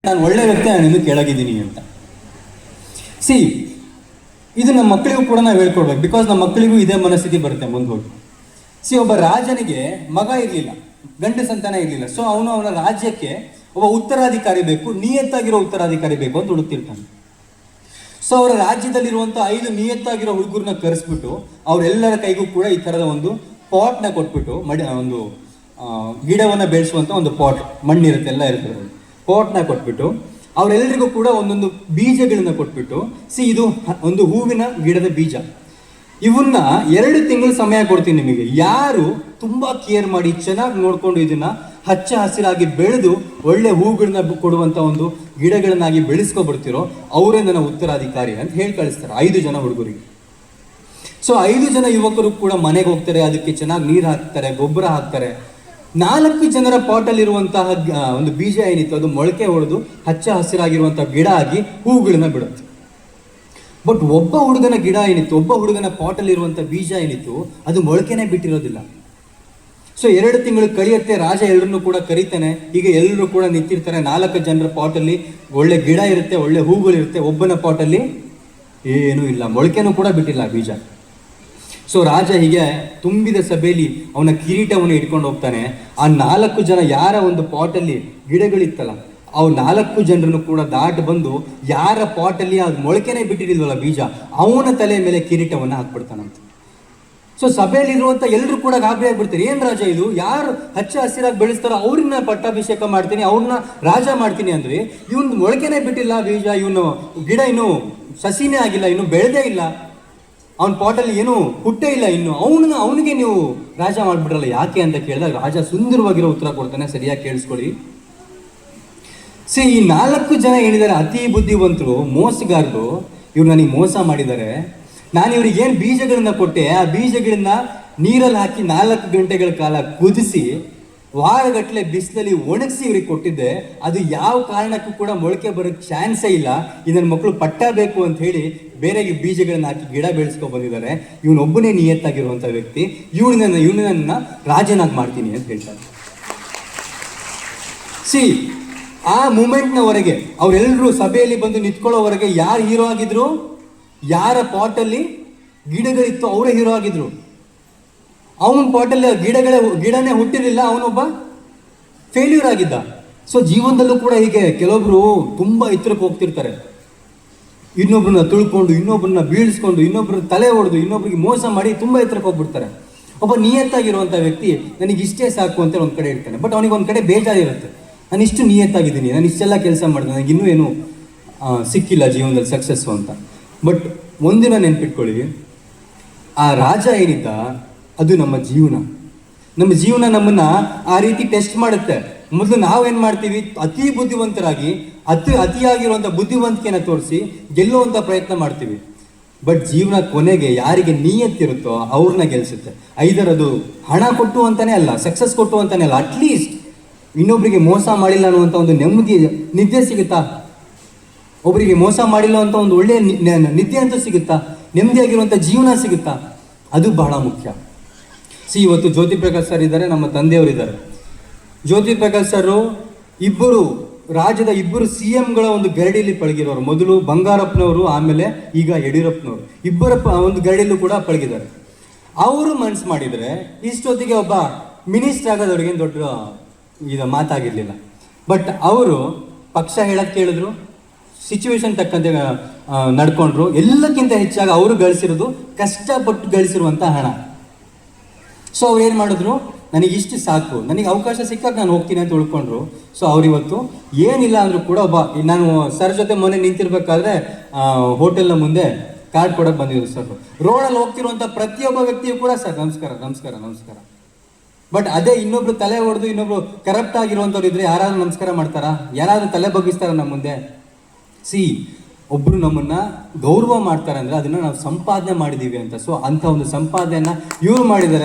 ನಾನು ಒಳ್ಳೆ ವ್ಯಕ್ತಿ, ನಾನು ಇನ್ನೂ ಕೆಳಗಿದ್ದೀನಿ ಅಂತ. ಸಿ, ಇದು ನಮ್ಮ ಮಕ್ಕಳಿಗೂ ಕೂಡ ನಾವು ಹೇಳ್ಕೊಡ್ಬೇಕು. ಬಿಕಾಸ್ ನಮ್ಮ ಮಕ್ಕಳಿಗೂ ಇದೇ ಮನಸ್ಥಿತಿ ಬರುತ್ತೆ ಮುಂದೆ ಹೋಗಿ. ಸಿ, ಒಬ್ಬ ರಾಜನಿಗೆ ಮಗ ಇರಲಿಲ್ಲ, ಗಂಡು ಸಂತಾನ ಇರಲಿಲ್ಲ. ಸೊ ಅವನ ರಾಜ್ಯಕ್ಕೆ ಒಬ್ಬ ಉತ್ತರಾಧಿಕಾರಿ ಬೇಕು, ನಿಯತ್ತಾಗಿರೋ ಉತ್ತರಾಧಿಕಾರಿ ಬೇಕು ಅಂತ ಹುಡುಕ್ತಿರ್ತಾನೆ. ಸೊ ಅವರ ರಾಜ್ಯದಲ್ಲಿರುವಂಥ 5 ನಿಯತ್ತಾಗಿರೋ ಹುಡುಗರನ್ನ ಕರೆಸ್ಬಿಟ್ಟು ಅವರೆಲ್ಲರ ಕೈಗೂ ಕೂಡ ಈ ಥರದ ಒಂದು ಪಾಟ್ನ ಕೊಟ್ಬಿಟ್ಟು ಒಂದು ಗಿಡವನ್ನು ಬೆಳೆಸುವಂಥ ಒಂದು ಪಾಟ್, ಮಣ್ಣಿರುತ್ತೆ, ಎಲ್ಲ ಇರ್ತದೆ, ಪಾಟ್ನ ಕೊಟ್ಬಿಟ್ಟು ಅವರೆಲ್ಲರಿಗೂ ಕೂಡ ಒಂದೊಂದು ಬೀಜಗಳನ್ನ ಕೊಟ್ಬಿಟ್ಟು, ಸಿ ಇದು ಒಂದು ಹೂವಿನ ಗಿಡದ ಬೀಜ, ಇವನ್ನ 2 ತಿಂಗಳು ಸಮಯ ಕೊಡ್ತೀನಿ ನಿಮಗೆ. ಯಾರು ತುಂಬಾ ಕೇರ್ ಮಾಡಿ ಚೆನ್ನಾಗಿ ನೋಡ್ಕೊಂಡು ಇದನ್ನ ಹಚ್ಚ ಹಸಿರಾಗಿ ಬೆಳೆದು ಒಳ್ಳೆ ಹೂಗಳನ್ನ ಕೊಡುವಂತ ಒಂದು ಗಿಡಗಳನ್ನಾಗಿ ಬೆಳೆಸ್ಕೊಬಿಡ್ತಿರೋ ಅವರೇ ನನ್ನ ಉತ್ತರಾಧಿಕಾರಿ ಅಂತ ಹೇಳಿ ಕಳಿಸ್ತಾರೆ 5 ಜನ ಹುಡುಗರಿಗೆ. ಸೊ 5 ಜನ ಯುವಕರು ಕೂಡ ಮನೆಗೆ ಹೋಗ್ತಾರೆ, ಅದಕ್ಕೆ ಚೆನ್ನಾಗಿ ನೀರು ಹಾಕ್ತಾರೆ, ಗೊಬ್ಬರ ಹಾಕ್ತಾರೆ. 4 ಜನರ ಪಾಟಲ್ಲಿರುವಂತಹ ಒಂದು ಬೀಜ ಏನಿತ್ತು ಅದು ಮೊಳಕೆ ಹೊಡೆದು ಹಚ್ಚ ಹಸಿರಾಗಿರುವಂತಹ ಗಿಡ ಆಗಿ ಹೂಗಳನ್ನ ಬಿಡುತ್ತೆ. ಬಟ್ ಒಬ್ಬ ಹುಡುಗನ ಗಿಡ ಏನಿತ್ತು, ಒಬ್ಬ ಹುಡುಗನ ಪಾಟಲ್ಲಿರುವಂಥ ಬೀಜ ಏನಿತ್ತು ಅದು ಮೊಳಕೆನೇ ಬಿಟ್ಟಿರೋದಿಲ್ಲ. ಸೊ 2 ತಿಂಗಳು ಕಳೆಯುತ್ತೆ, ರಾಜ ಎಲ್ಲರನ್ನೂ ಕೂಡ ಕರೀತಾನೆ. ಈಗ ಎಲ್ಲರೂ ಕೂಡ ನಿಂತಿರ್ತಾರೆ. 4 ಜನರ ಪಾಟಲ್ಲಿ ಒಳ್ಳೆ ಗಿಡ ಇರುತ್ತೆ, ಒಳ್ಳೆ ಹೂಗಳಿರುತ್ತೆ, ಒಬ್ಬನ ಪಾಟಲ್ಲಿ ಏನೂ ಇಲ್ಲ, ಮೊಳಕೆನೂ ಕೂಡ ಬಿಟ್ಟಿಲ್ಲ ಬೀಜ. ಸೊ ರಾಜ ಹೀಗೆ ತುಂಬಿದ ಸಭೆಯಲ್ಲಿ ಅವನ ಕಿರೀಟವನ್ನು ಇಟ್ಕೊಂಡು ಹೋಗ್ತಾನೆ. ಆ 4 ಜನ ಯಾರ ಒಂದು ಪಾಟಲ್ಲಿ ಗಿಡಗಳಿತ್ತಲ್ಲ, ಅವು 4 ಜನರನ್ನು ಕೂಡ ದಾಟಿ ಬಂದು ಯಾರ ಪಾಟಲ್ಲಿ ಅದು ಮೊಳಕೆನೇ ಬಿಟ್ಟಿರಲಿಲ್ವಲ್ಲ ಬೀಜ, ಅವನ ತಲೆ ಮೇಲೆ ಕಿರೀಟವನ್ನು ಹಾಕ್ಬಿಡ್ತಾನಂತ. ಸೊ ಸಭೆಯಲ್ಲಿರುವಂಥ ಎಲ್ಲರೂ ಕೂಡ ಗಾಬರಿ ಆಗ್ಬಿಡ್ತಾರೆ. ಏನು ರಾಜ ಇದು, ಯಾರು ಹಚ್ಚ ಹಸಿರಾಗಿ ಬೆಳೆಸ್ತಾರೋ ಅವ್ರನ್ನ ಪಟ್ಟಾಭಿಷೇಕ ಮಾಡ್ತೀನಿ, ಅವ್ರನ್ನ ರಾಜ ಮಾಡ್ತೀನಿ ಅಂದರೆ ಇವನು ಮೊಳಕೆನೇ ಬಿಟ್ಟಿಲ್ಲ ಬೀಜ, ಇವನು ಗಿಡ ಇನ್ನೂ ಸಸಿನೇ ಆಗಿಲ್ಲ, ಇನ್ನೂ ಬೆಳೆದೇ ಇಲ್ಲ, ಅವನ ಪಾಟಲ್ಲಿ ಏನೂ ಹುಟ್ಟೇ ಇಲ್ಲ, ಇನ್ನು ಅವನಿಗೆ ನೀವು ರಾಜ ಮಾಡಿಬಿಡ್ರಲ್ಲ, ಯಾಕೆ ಅಂತ ಕೇಳಿದಾಗ ರಾಜ ಸುಂದರವಾಗಿರೋ ಉತ್ತರ ಕೊಡ್ತಾನೆ. ಸರಿಯಾಗಿ ಕೇಳಿಸ್ಕೊಳ್ಳಿ. ಸಿ, ಈ 4 ಜನ ಏನಿದ್ದಾರೆ ಅತಿ ಬುದ್ಧಿವಂತರು, ಮೋಸಗಾರರು, ಇವ್ರು ನನಗೆ ಮೋಸ ಮಾಡಿದ್ದಾರೆ. ನಾನು ಇವ್ರಿಗೆ ಏನು ಬೀಜಗಳನ್ನ ಕೊಟ್ಟೆ, ಆ ಬೀಜಗಳನ್ನ ನೀರಲ್ಲಿ ಹಾಕಿ 4 ಗಂಟೆಗಳ ಕಾಲ ಕುದಿಸಿ ವಾರಗಟ್ಟಲೆ ಬಿಸಿಲಲ್ಲಿ ಒಣಗಿಸಿ ಇವ್ರಿಗೆ ಕೊಟ್ಟಿದ್ದೆ. ಅದು ಯಾವ ಕಾರಣಕ್ಕೂ ಕೂಡ ಮೊಳಕೆ ಬರೋಕ್ಕೆ ಚಾನ್ಸೇ ಇಲ್ಲ. ಇದನ್ನ ಮಕ್ಕಳು ಪಟ್ಟ ಬೇಕು ಅಂತ ಹೇಳಿ ಬೇರೆ ಬೀಜಗಳನ್ನ ಹಾಕಿ ಗಿಡ ಬೆಳೆಸ್ಕೊಂಡು ಬಂದಿದ್ದಾರೆ. ಇವನೊಬ್ಬನೇ ನಿಯತ್ತಾಗಿರುವಂಥ ವ್ಯಕ್ತಿ, ಇವನನ್ನ ರಾಜನಾಗಿ ಮಾಡ್ತೀನಿ ಅಂತ ಹೇಳ್ತಾರೆ. ಸಿ, ಆ ಮೂಮೆಂಟ್ನವರೆಗೆ ಅವರೆಲ್ಲರೂ ಸಭೆಯಲ್ಲಿ ಬಂದು ನಿಂತ್ಕೊಳ್ಳೋವರೆಗೆ ಯಾರು ಹೀರೋ ಆಗಿದ್ರು, ಯಾರ ಪಾಟಲ್ಲಿ ಗಿಡಗಳಿತ್ತು ಅವರೇ ಹೀರೋ ಆಗಿದ್ರು. ಅವನ ಪಾಟಲ್ಲಿ ಗಿಡನೇ ಹುಟ್ಟಿರಲಿಲ್ಲ, ಅವನೊಬ್ಬ ಫೇಲ್ಯೂರ್ ಆಗಿದ್ದ. ಸೊ ಜೀವನದಲ್ಲೂ ಕೂಡ ಹೀಗೆ ಕೆಲವೊಬ್ರು ತುಂಬಾ ಎತ್ತರಕ್ಕೆ ಹೋಗ್ತಿರ್ತಾರೆ, ಇನ್ನೊಬ್ರನ್ನ ತುಳ್ಕೊಂಡು, ಇನ್ನೊಬ್ರನ್ನ ಬೀಳಿಸ್ಕೊಂಡು, ಇನ್ನೊಬ್ರ ತಲೆ ಹೊಡೆದು, ಇನ್ನೊಬ್ರಿಗೆ ಮೋಸ ಮಾಡಿ ತುಂಬಾ ಎತ್ತರಕ್ಕೆ ಹೋಗ್ಬಿಡ್ತಾರೆ. ಒಬ್ಬ ನಿಯತ್ತಾಗಿರುವಂಥ ವ್ಯಕ್ತಿ ನನಗೆ ಇಷ್ಟೇ ಸಾಕು ಅಂತ ಒಂದು ಕಡೆ ಇರ್ತಾನೆ. ಬಟ್ ಅವನಿಗೆ ಒಂದು ಕಡೆ ಬೇಜಾರಿರುತ್ತೆ, ನಾನು ಇಷ್ಟು ನಿಯತ್ತಾಗಿದ್ದೀನಿ, ನಾನು ಇಷ್ಟೆಲ್ಲ ಕೆಲಸ ಮಾಡಿದೆ, ನನಗೆ ಇನ್ನೂ ಏನು ಸಿಕ್ಕಿಲ್ಲ ಜೀವನದಲ್ಲಿ ಸಕ್ಸಸ್ಸು ಅಂತ. ಬಟ್ ಒಂದಿನ ನೆನ್ಪಿಟ್ಕೊಳ್ಳಿ, ಆ ರಾಜ ಏನಿದ್ದ ಅದು ನಮ್ಮ ಜೀವನ ನಮ್ಮನ್ನ ಆ ರೀತಿ ಟೆಸ್ಟ್ ಮಾಡುತ್ತೆ. ಮೊದಲು ನಾವೇನು ಮಾಡ್ತೀವಿ, ಅತಿ ಬುದ್ಧಿವಂತರಾಗಿ ಅತಿಯಾಗಿರುವಂಥ ಬುದ್ಧಿವಂತಿಕೆನ ತೋರಿಸಿ ಗೆಲ್ಲುವಂಥ ಪ್ರಯತ್ನ ಮಾಡ್ತೀವಿ. ಬಟ್ ಜೀವನ ಕೊನೆಗೆ ಯಾರಿಗೆ ನಿಯತ್ತಿರುತ್ತೋ ಅವ್ರನ್ನ ಗೆಲ್ಲಿಸುತ್ತೆ. ಐದರದು ಹಣ ಕೊಟ್ಟು ಅಂತಾನೆ ಅಲ್ಲ, ಸಕ್ಸಸ್ ಕೊಟ್ಟು ಅಂತಾನೆ ಅಲ್ಲ, ಅಟ್ಲೀಸ್ಟ್ ಇನ್ನೊಬ್ಬರಿಗೆ ಮೋಸ ಮಾಡಿಲ್ಲ ಅನ್ನುವಂಥ ಒಂದು ನಿದ್ದೆ ಸಿಗುತ್ತಾ, ಒಬ್ಬರಿಗೆ ಮೋಸ ಮಾಡಿಲ್ಲ ಅಂತ ಒಂದು ಒಳ್ಳೆಯ ನಿದ್ದೆ ಅಂತೂ ಸಿಗುತ್ತಾ, ನೆಮ್ಮದಿಯಾಗಿರುವಂಥ ಜೀವನ ಸಿಗುತ್ತಾ, ಅದು ಬಹಳ ಮುಖ್ಯ. ಸಿ, ಇವತ್ತು ಜ್ಯೋತಿ ಪ್ರಕಾಶ್ ಸರ್ ಇದ್ದಾರೆ, ನಮ್ಮ ತಂದೆಯವರಿದ್ದಾರೆ. ಜ್ಯೋತಿ ಪ್ರಕಾಶ್ ಸರ್ ರಾಜ್ಯದ 2 CM-ಗಳ ಒಂದು ಗರಡಿಯಲ್ಲಿ ಪಳಗಿರೋರು. ಮೊದಲು ಬಂಗಾರಪ್ಪನವರು, ಆಮೇಲೆ ಈಗ ಯಡಿಯೂರಪ್ಪನವರು, ಇಬ್ಬರ ಒಂದು ಗರಡಿಯಲ್ಲೂ ಕೂಡ ಪಳಗಿದ್ದಾರೆ. ಅವರು ಮನ್ಸು ಮಾಡಿದರೆ ಇಷ್ಟೊತ್ತಿಗೆ ಒಬ್ಬ ಮಿನಿಸ್ಟರ್ ಆಗೋದವ್ರಿಗೆ ದೊಡ್ಡ ಇದು ಮಾತಾಗಿರ್ಲಿಲ್ಲ. ಬಟ್ ಅವರು ಪಕ್ಷ ಹೇಳೋದು ಕೇಳಿದ್ರು, ಸಿಚುವೇಶನ್ ತಕ್ಕಂತೆ ನಡ್ಕೊಂಡ್ರು. ಎಲ್ಲಕ್ಕಿಂತ ಹೆಚ್ಚಾಗಿ ಅವರು ಗಳಿಸಿರೋದು ಕಷ್ಟಪಟ್ಟು ಗಳಿಸಿರುವಂಥ ಹಣ. ಸೊ ಅವ್ರು ಏನು ಮಾಡಿದ್ರು, ನನಗಿಷ್ಟು ಸಾಕು, ನನಗೆ ಅವಕಾಶ ಸಿಕ್ಕಾಗ ನಾನು ಹೋಗ್ತೀನಿ ಅಂತ ಉಳ್ಕೊಂಡ್ರು. ಸೊ ಅವರಿವತ್ತು ಏನಿಲ್ಲ ಅಂದರೂ ಕೂಡ ನಾನು ಸರ್ ಜೊತೆ ಮೊನ್ನೆ ನಿಂತಿರ್ಬೇಕಾದ್ರೆ ಹೋಟೆಲ್ನ ಮುಂದೆ ಕಾರ್ಡ್ ಕೊಡೋಕೆ ಬಂದಿದ್ರು ಸರ್. ರೋಡಲ್ಲಿ ಹೋಗ್ತಿರುವಂಥ ಪ್ರತಿಯೊಬ್ಬ ವ್ಯಕ್ತಿಯು ಕೂಡ ಸರ್ ನಮಸ್ಕಾರ ನಮಸ್ಕಾರ ನಮಸ್ಕಾರ. ಬಟ್ ಅದೇ ಇನ್ನೊಬ್ರು ತಲೆ ಹೊಡೆದು ಇನ್ನೊಬ್ರು ಕರಪ್ಟ್ ಆಗಿರುವಂಥವ್ರು ಇದ್ರೆ ಯಾರಾದ್ರೂ ನಮಸ್ಕಾರ ಮಾಡ್ತಾರಾ, ಯಾರಾದ್ರೂ ತಲೆ ಬಗ್ಗಿಸ್ತಾರ ನಮ್ಮ ಮುಂದೆ? ಸಿ, ಒಬ್ರು ನಮ್ಮನ್ನ ಗೌರವ ಮಾಡ್ತಾರೆ ಅಂದ್ರೆ ಅದನ್ನ ನಾವು ಸಂಪಾದನೆ ಮಾಡಿದೀವಿ ಅಂತ. ಸೊ ಅಂತ ಒಂದು ಸಂಪಾದನೆಯನ್ನ ಇವ್ರು ಮಾಡಿದ್ದಾರೆ.